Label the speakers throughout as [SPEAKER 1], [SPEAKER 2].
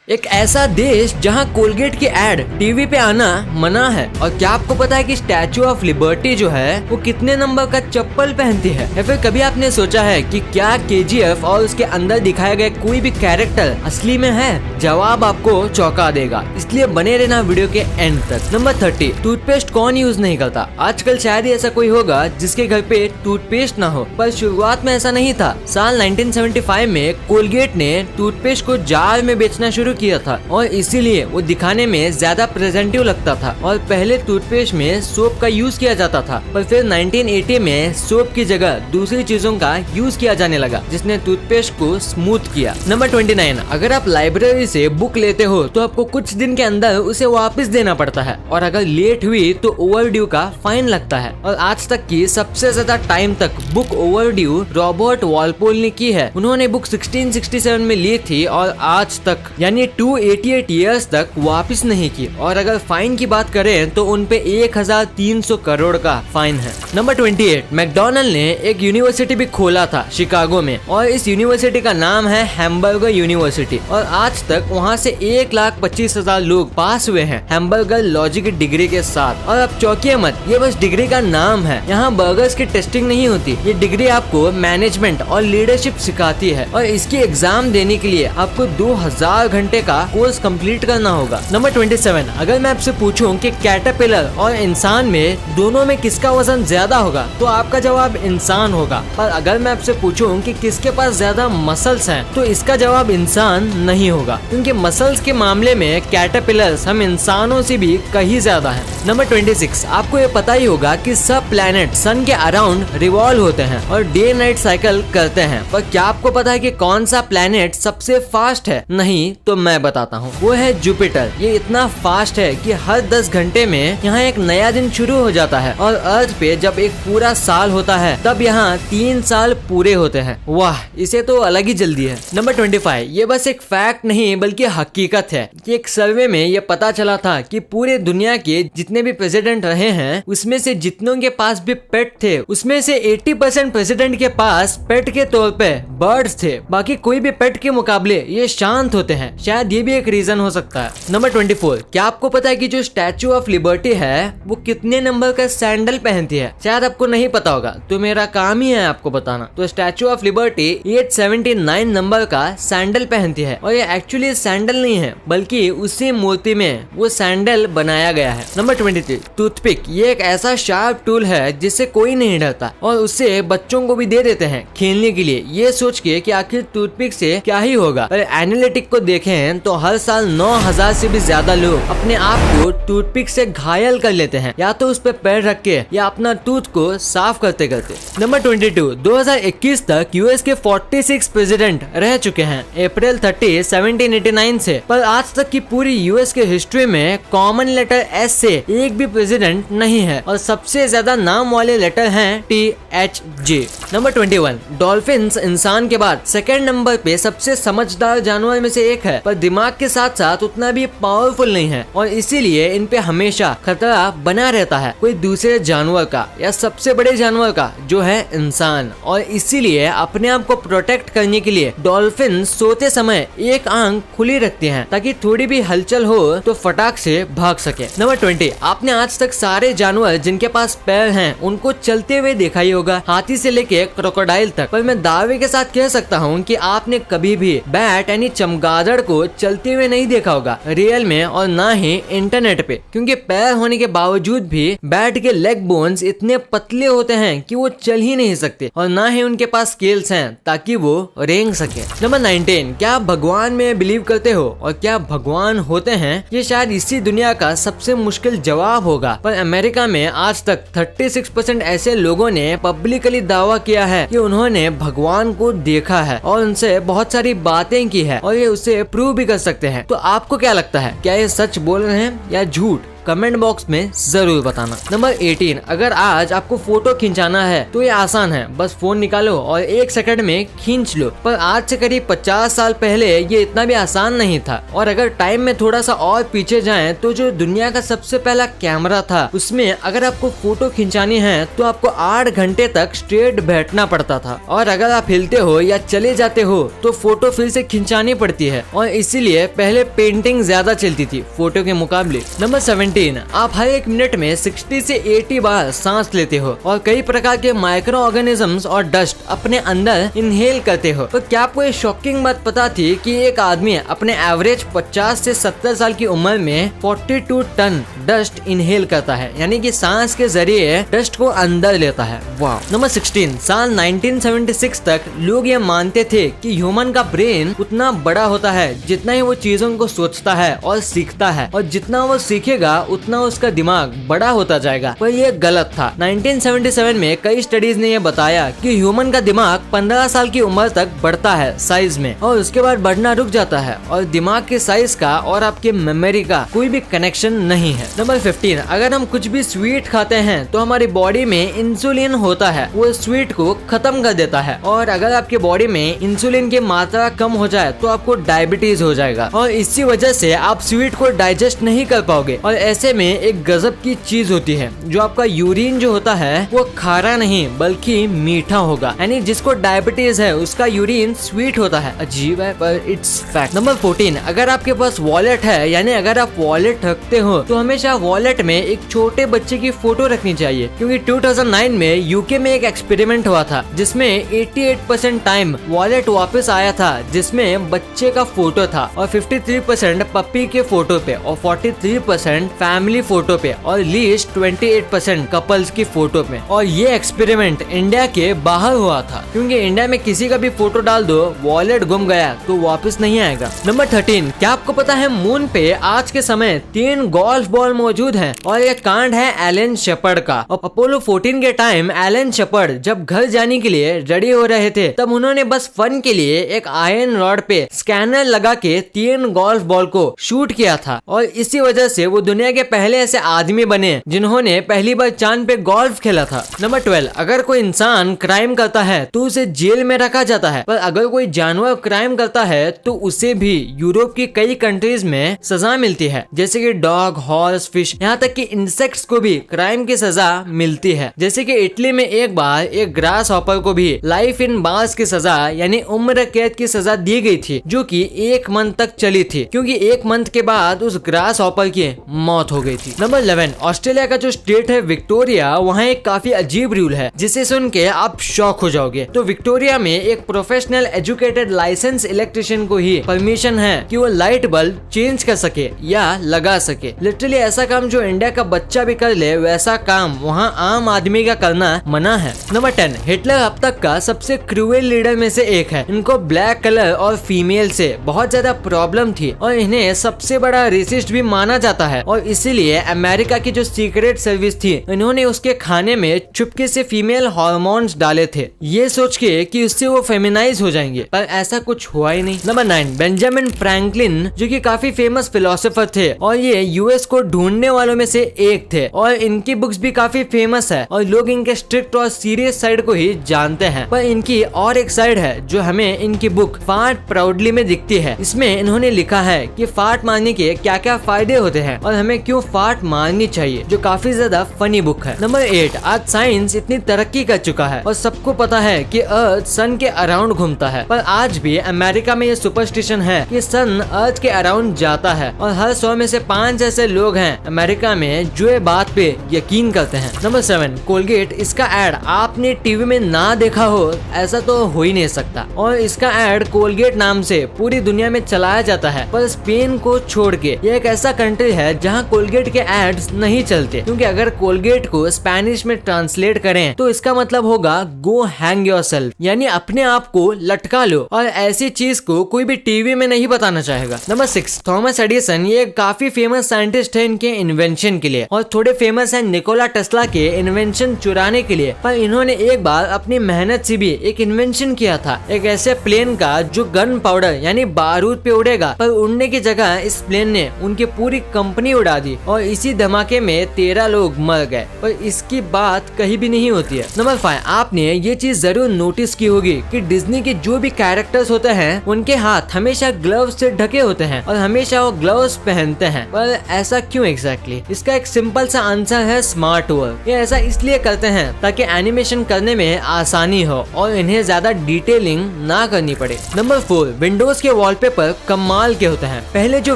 [SPEAKER 1] एक ऐसा देश जहां कोलगेट की एड टीवी पे आना मना है। और क्या आपको पता है कि स्टैचू ऑफ लिबर्टी जो है वो कितने नंबर का चप्पल पहनती है? या फिर कभी आपने सोचा है कि क्या केजीएफ और उसके अंदर दिखाए गए कोई भी कैरेक्टर असली में है? जवाब आपको चौंका देगा, इसलिए बने रहना वीडियो के एंड तक। नंबर 30, टूथपेस्ट कौन यूज नहीं करता? आजकल शायद ही ऐसा कोई होगा जिसके घर पे टूथपेस्ट ना हो, पर शुरुआत में ऐसा नहीं था। साल 1975 में कोलगेट ने टूथपेस्ट को जार में बेचना शुरू किया था और इसीलिए वो दिखाने में ज्यादा प्रेजेंटिव लगता था। और पहले टूथपेस्ट में सोप का यूज किया जाता था, पर फिर 1980 में सोप की जगह दूसरी चीजों का यूज किया जाने लगा, जिसने टूथपेस्ट को स्मूथ किया। नंबर 29, अगर आप लाइब्रेरी से बुक लेते हो तो आपको कुछ दिन के अंदर उसे वापस देना पड़ता है, और अगर लेट हुई तो ओवरड्यू का फाइन लगता है। और आज तक की सबसे ज्यादा टाइम तक बुक ओवरड्यू रॉबर्ट वॉलपोल ने की है। उन्होंने बुक 1667 में ली थी और आज तक यानी 288 ईयर्स तक वापस नहीं की। और अगर फाइन की बात करें तो उनपे 1300 करोड़ का फाइन है। नंबर 28, मैकडॉनल्ड ने एक यूनिवर्सिटी भी खोला था शिकागो में, और इस यूनिवर्सिटी का नाम है हैम्बर्गर यूनिवर्सिटी। और आज तक वहाँ से 1,25,000 लोग पास हुए हैं हैम्बर्गर लॉजिक की डिग्री के साथ। और अब चौंकिए मत, ये बस डिग्री का नाम है। यहाँ बर्गर्स की टेस्टिंग नहीं होती। ये डिग्री आपको मैनेजमेंट और लीडरशिप सिखाती है, और इसकी एग्जाम देने के लिए आपको 2000 घंटे का कोर्स कंप्लीट करना होगा। नंबर 27, अगर मैं आपसे पूछूं कि कैटरपिलर और इंसान में दोनों में किसका वजन ज्यादा होगा तो आपका जवाब इंसान होगा। पर अगर मैं आपसे पूछूं कि किसके पास ज्यादा मसल्स हैं तो इसका जवाब इंसान नहीं होगा, क्योंकि मसल्स के मामले में कैटरपिलर्स हम इंसानों से भी कहीं ज्यादा हैं। नंबर 26, आपको ये पता ही होगा कि सब प्लैनेट सन के अराउंड रिवॉल्व होते हैं और डे नाइट साइकिल करते हैं। पर क्या आपको पता है कि कौन सा प्लैनेट सबसे फास्ट है? नहीं तो मैं बताता हूँ, वो है जुपिटर। ये इतना फास्ट है कि हर 10 घंटे में यहाँ एक नया दिन शुरू हो जाता है, और अर्थ पे जब एक पूरा साल होता है तब यहाँ 3 साल पूरे होते हैं। वाह, इसे तो अलग ही जल्दी है। नंबर 25, ये बस एक फैक्ट नहीं बल्कि हकीकत है कि एक सर्वे में ये पता चला था कि पूरे दुनिया के जितने भी प्रेसिडेंट रहे हैं उसमें से जितनों के पास भी पेट थे उसमें से 80% प्रेसिडेंट के पास पेट के तौर पे बर्ड्स थे। बाकी कोई भी पेट के मुकाबले ये शांत होते हैं। शायद ये भी एक रीजन हो सकता है। नंबर 24, क्या आपको पता है कि जो स्टैचू ऑफ लिबर्टी है वो कितने नंबर का सैंडल पहनती है? शायद आपको नहीं पता होगा, तो मेरा काम ही है आपको बताना। तो स्टैचू ऑफ लिबर्टी 879 नंबर का सैंडल पहनती है, और ये एक्चुअली सैंडल नहीं है बल्कि उसी मूर्ति में वो सैंडल बनाया गया है। Number 23, toothpick. ये एक ऐसा शार्प टूल है जिससे कोई नहीं डरता, और उससे बच्चों को भी दे देते हैं खेलने के लिए, ये सोच के कि आखिर टूथपिक से क्या ही होगा। पर एनालिटिक को देखें तो हर साल 9000 से भी ज्यादा लोग अपने आप को टूथपिक से घायल कर लेते हैं, या तो उस पर पैर रख के या अपना टूथ को साफ करते करते। नंबर 22, 2021 तक यूएस के 46 प्रेसिडेंट रह चुके हैं, अप्रैल 30, 1789 से। पर आज तक की पूरी यूएस के हिस्ट्री में कॉमन लेटर एस से एक भी प्रेसिडेंट नहीं है, और सबसे ज्यादा नाम वाले लेटर हैं THJ। नंबर 21, डॉल्फिन्स इंसान के बाद सेकंड नंबर पे सबसे समझदार जानवर में से एक है, पर दिमाग के साथ साथ उतना भी पावरफुल नहीं है, और इसीलिए इन पे हमेशा खतरा बना रहता है कोई दूसरे जानवर का या सबसे बड़े जानवर का जो है इंसान। और इसीलिए अपने आप को प्रोटेक्ट करने के लिए डॉल्फिन सोते समय एक आंख खुली रखती हैं ताकि थोड़ी भी हलचल हो तो फटाक से भाग सके। नंबर 20, आपने आज तक सारे जानवर जिनके पास पैर हैं उनको चलते हुए देखा ही होगा, हाथी से लेके क्रोकोडाइल तक। पर मैं दावे के साथ कह सकता हूँ कि आपने कभी भी बैट यानी चमगादड़ को चलते हुए नहीं देखा होगा रियल में, और ना ही इंटरनेट पे, क्योंकि पैर होने के बावजूद भी बैट के लेग बोन्स इतने पतले होते हैं कि वो चल ही नहीं सकते, और ना ही उनके पास स्केल्स हैं ताकि वो रेंग सके। नंबर 19, क्या आप भगवान में बिलीव करते हो और क्या भगवान होते हैं? ये शायद इसी दुनिया का सबसे मुश्किल जवाब होगा, पर अमेरिका में आज तक 36% ऐसे लोगों ने पब्लिकली दावा किया है कि उन्होंने भगवान को देखा है और उनसे बहुत सारी बातें की है, और ये उसे प्रूव भी कर सकते हैं। तो आपको क्या लगता है, क्या ये सच बोल रहे हैं या झूठ? कमेंट बॉक्स में जरूर बताना। नंबर 18, अगर आज आपको फोटो खिंचाना है तो ये आसान है, बस फोन निकालो और 1 सेकंड में खींच लो। पर आज से करीब 50 साल पहले ये इतना भी आसान नहीं था। और अगर टाइम में थोड़ा सा और पीछे जाएं तो जो दुनिया का सबसे पहला कैमरा था उसमें अगर आपको फोटो खिंचानी है तो आपको 8 घंटे तक स्ट्रेट बैठना पड़ता था, और अगर आप हिलते हो या चले जाते हो तो फोटो फिर से खिंचानी पड़ती है, और इसीलिए पहले पेंटिंग ज्यादा चलती थी फोटो के मुकाबले। नंबर 17, आप हर 1 मिनट में 60 से 80 बार सांस लेते हो और कई प्रकार के माइक्रो ऑर्गेनिजम्स और डस्ट अपने अंदर इनहेल करते हो। तो क्या आपको ये शॉकिंग बात पता थी कि एक आदमी अपने एवरेज 50 से 70 साल की उम्र में 42 टन डस्ट इनहेल करता है, यानी कि सांस के जरिए डस्ट को अंदर लेता है। वाह। नंबर 16, साल 1976 तक लोग ये मानते थे कि ह्यूमन का ब्रेन उतना बड़ा होता है जितना ही वो चीजों को सोचता है और सीखता है, और जितना वो सीखेगा उतना उसका दिमाग बड़ा होता जाएगा। पर ये गलत था। 1977 में कई स्टडीज ने ये बताया कि ह्यूमन का दिमाग 15 साल की उम्र तक बढ़ता है साइज में, और उसके बाद बढ़ना रुक जाता है, और दिमाग के साइज का और आपके मेमोरी का कोई भी कनेक्शन नहीं है। नंबर 15, अगर हम कुछ भी स्वीट खाते हैं तो हमारी बॉडी में इंसुलिन होता है, वो स्वीट को खत्म कर देता है, और अगर आपके बॉडी में इंसुलिन की मात्रा कम हो जाए तो आपको डायबिटीज हो जाएगा, और इसी वजह से आप स्वीट को डाइजेस्ट नहीं कर पाओगे। और ऐसे में एक गजब की चीज होती है, जो आपका यूरिन जो होता है वो खारा नहीं बल्कि मीठा होगा, यानी जिसको डायबिटीज है उसका यूरिन स्वीट होता है। अजीब है पर इट्स फैक्ट। नंबर 14, अगर आपके पास वॉलेट है, यानी अगर आप वॉलेट रखते हो तो हमेशा वॉलेट में एक छोटे बच्चे की फोटो रखनी चाहिए, क्योंकि 2009 में यूके में एक एक्सपेरिमेंट हुआ था जिसमें 88% टाइम वॉलेट वापस आया था जिसमें बच्चे का फोटो था, और 53% पप्पी के फोटो पे, और 43% फैमिली फोटो पे, और लीस्ट 28% कपल्स की फोटो पे। और ये एक्सपेरिमेंट इंडिया के बाहर हुआ था, क्योंकि इंडिया में किसी का भी फोटो डाल दो, वॉलेट गुम गया तो वापस नहीं आएगा। नंबर 13, क्या आपको पता है मून पे आज के समय 3 गोल्फ बॉल मौजूद हैं, और ये कांड है एलन शेपर्ड का। और अपोलो 14 के टाइम एलन शेपर्ड जब घर जाने के लिए रेडी हो रहे थे तब उन्होंने बस फन के लिए एक आयरन रॉड पे स्कैनर लगा के 3 गोल्फ बॉल को शूट किया था, और इसी वजह से वो दुनिया के पहले ऐसे आदमी बने जिन्होंने पहली बार चांद पे गोल्फ खेला था। नंबर 12, अगर कोई इंसान क्राइम करता है तो उसे जेल में रखा जाता है, पर अगर कोई जानवर क्राइम करता है तो उसे भी यूरोप की कई कंट्रीज में सजा मिलती है, जैसे कि डॉग, हॉर्स, फिश, यहाँ तक कि इंसेक्ट्स को भी क्राइम की सजा मिलती है। जैसे कि इटली में एक बार एक ग्रास हॉपर को भी लाइफ इन बार्स की सजा यानी उम्र कैद की सजा दी गई थी, जो कि 1 मंथ तक चली थी, क्योंकि 1 मंथ के बाद उस ग्रास हॉपर की मौत हो गई थी। नंबर 11, ऑस्ट्रेलिया का जो स्टेट है विक्टोरिया, वहाँ एक काफी अजीब रूल है जिसे सुन के आप शॉक हो जाओगे। तो विक्टोरिया में एक प्रोफेशनल एजुकेटेड लाइसेंस इलेक्ट्रिशियन को ही परमिशन है कि वो लाइट बल्ब चेंज कर सके या लगा सके। लिटरली ऐसा काम जो इंडिया का बच्चा भी कर ले वैसा काम वहाँ आम आदमी का करना मना है। नंबर 10, हिटलर अब तक का सबसे क्रूएल लीडर में से एक है। इनको ब्लैक कलर और फीमेल से बहुत ज्यादा प्रॉब्लम थी, और इन्हें सबसे बड़ा रेसिस्ट भी माना जाता है, और इसीलिए अमेरिका की जो सीक्रेट सर्विस थी इन्होंने उसके खाने में चुपके से फीमेल हार्मोन्स डाले थे, ये सोच के कि उससे वो फेमिनाइज हो जाएंगे, पर ऐसा कुछ हुआ ही नहीं। नंबर 9, बेंजामिन फ्रैंकलिन जो कि काफी फेमस फिलोसोफर थे, और ये यूएस को ढूंढने वालों में से एक थे, और इनकी बुक्स भी काफी फेमस है, और लोग इनके स्ट्रिक्ट और सीरियस साइड को ही जानते हैं। पर इनकी और एक साइड है जो हमें इनकी बुक फार्ट प्राउडली में दिखती है। इसमें इन्होंने लिखा है कि फार्ट मारने के क्या क्या फायदे होते हैं और हमें क्यों फार्ट मारनी चाहिए, जो काफी ज्यादा फनी बुक है। नंबर 8, आज साइंस इतनी तरक्की कर चुका है और सबको पता है कि अर्थ सन के अराउंड घूमता है, पर आज भी अमेरिका में ये सुपरस्टिशन है कि सन अर्थ के अराउंड जाता है, और हर 100 में से 5 ऐसे लोग हैं अमेरिका में जो ये बात पे यकीन करते हैं। नंबर 7, कोलगेट, इसका एड आपने टीवी में ना देखा हो ऐसा तो हो ही नहीं सकता, और इसका एड कोलगेट नाम से पूरी दुनिया में चलाया जाता है, पर स्पेन को छोड़ के ये एक ऐसा कंट्री है जहाँ कोलगेट के एड्स नहीं चलते, क्योंकि अगर कोलगेट को स्पेनिश में ट्रांसलेट करें तो इसका मतलब होगा गो हैंग योरसेल्फ, यानी अपने आप को लटका लो, और ऐसी चीज को कोई भी टीवी में नहीं बताना चाहेगा। नंबर 6, थॉमस एडिसन, ये काफी फेमस साइंटिस्ट है इनके इन्वेंशन के लिए, और थोड़े फेमस है निकोला टेस्ला के इन्वेंशन चुराने के लिए, पर इन्होंने एक बार अपनी मेहनत से भी एक इन्वेंशन किया था, एक ऐसे प्लेन का जो गन पाउडर यानी बारूद पे उड़ेगा, पर उड़ने की जगह इस प्लेन ने उनकी पूरी कंपनी उड़ा उड़ा दी और इसी धमाके में 13 लोग मर गए और इसकी बात कहीं भी नहीं होती है। नंबर 5, आपने ये चीज जरूर नोटिस की होगी कि डिज्नी के जो भी कैरेक्टर्स होते हैं उनके हाथ हमेशा ग्लव्स से ढके होते हैं और हमेशा वो ग्लव्स पहनते हैं। पर ऐसा क्यों एग्जैक्टली? इसका एक सिंपल सा आंसर है स्मार्ट वर्क। ये ऐसा इसलिए करते हैं ताकि एनिमेशन करने में आसानी हो और इन्हें ज्यादा डिटेलिंग ना करनी पड़े। नंबर 4, विंडोज के वॉलपेपर कमाल के होते हैं। पहले जो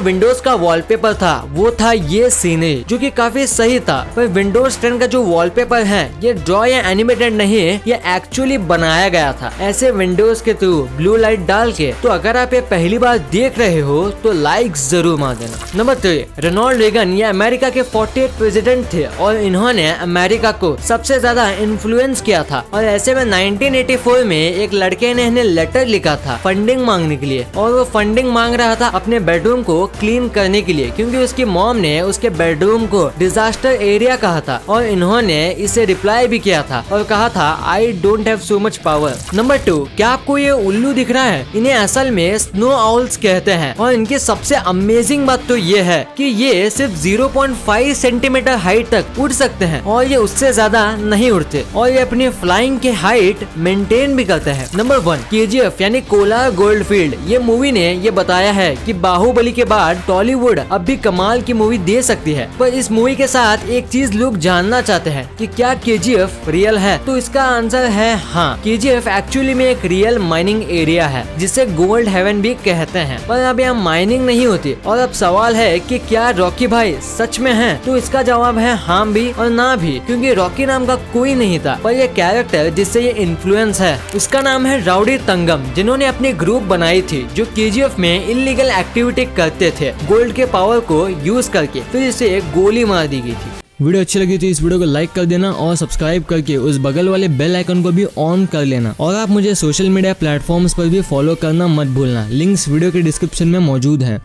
[SPEAKER 1] विंडोज का वॉलपेपर था वो था ये सीनरी, जो कि काफी सही था। पर विंडोज 10 का जो वॉलपेपर है ये ड्रॉ या एनिमेटेड नहीं है, ये एक्चुअली बनाया गया था ऐसे विंडोज के थ्रू ब्लू लाइट डाल के। तो अगर आप ये पहली बार देख रहे हो तो लाइक जरूर मार देना। नंबर 3, रोनाल्ड रेगन ये अमेरिका के 48 प्रेसिडेंट थे और इन्होंने अमेरिका को सबसे ज्यादा इन्फ्लुएंस किया था। और ऐसे में 1984 में एक लड़के ने इन्हें लेटर लिखा था फंडिंग मांगने के लिए, और वो फंडिंग मांग रहा था अपने बेडरूम को क्लीन करने के लिए, क्योंकि उसकी मॉम ने उसके बेडरूम को डिजास्टर एरिया कहा था। और इन्होंने इसे रिप्लाई भी किया था और कहा था I don't have so much power. Number 2, क्या आपको ये उल्लू दिख रहा है? इन्हें असल में स्नो आउल्स कहते हैं और इनकी सबसे अमेजिंग बात तो ये है कि ये सिर्फ 0.5 सेंटीमीटर हाइट तक उड़ सकते हैं और ये उससे ज्यादा नहीं उड़ते और ये अपनी फ्लाइंग की हाइट मेंटेन भी करते हैं। नंबर 1, KGF यानी कोलार गोल्डफील्ड। ये मूवी ने ये बताया है कि बाहुबली के बाद टॉलीवुड अब भी कमाल की मूवी दे सकती है। पर इस मूवी के साथ एक चीज लोग जानना चाहते हैं कि क्या KGF रियल है? तो इसका आंसर है हाँ। KGF एक्चुअली में एक रियल माइनिंग एरिया है जिसे गोल्ड हेवन भी कहते हैं, पर अब यहाँ माइनिंग नहीं होती। और अब सवाल है कि क्या रॉकी भाई सच में है? तो इसका जवाब है हाँ भी और ना भी, क्योंकि रॉकी नाम का कोई नहीं था। पर ये कैरेक्टर जिससे ये इन्फ्लुएंस है उसका नाम है राउडी तंगम, जिन्होंने अपनी ग्रुप बनाई थी जो KGF में इलीगल एक्टिविटी करते थे गोल्ड के पावर को यूज करके। फिर इसे गोली मार दी गई थी।
[SPEAKER 2] वीडियो अच्छी लगी तो इस वीडियो को लाइक कर देना और सब्सक्राइब करके उस बगल वाले बेल आइकन को भी ऑन कर लेना। और आप मुझे सोशल मीडिया प्लेटफॉर्म्स पर भी फॉलो करना मत भूलना। लिंक्स वीडियो के डिस्क्रिप्शन में मौजूद हैं।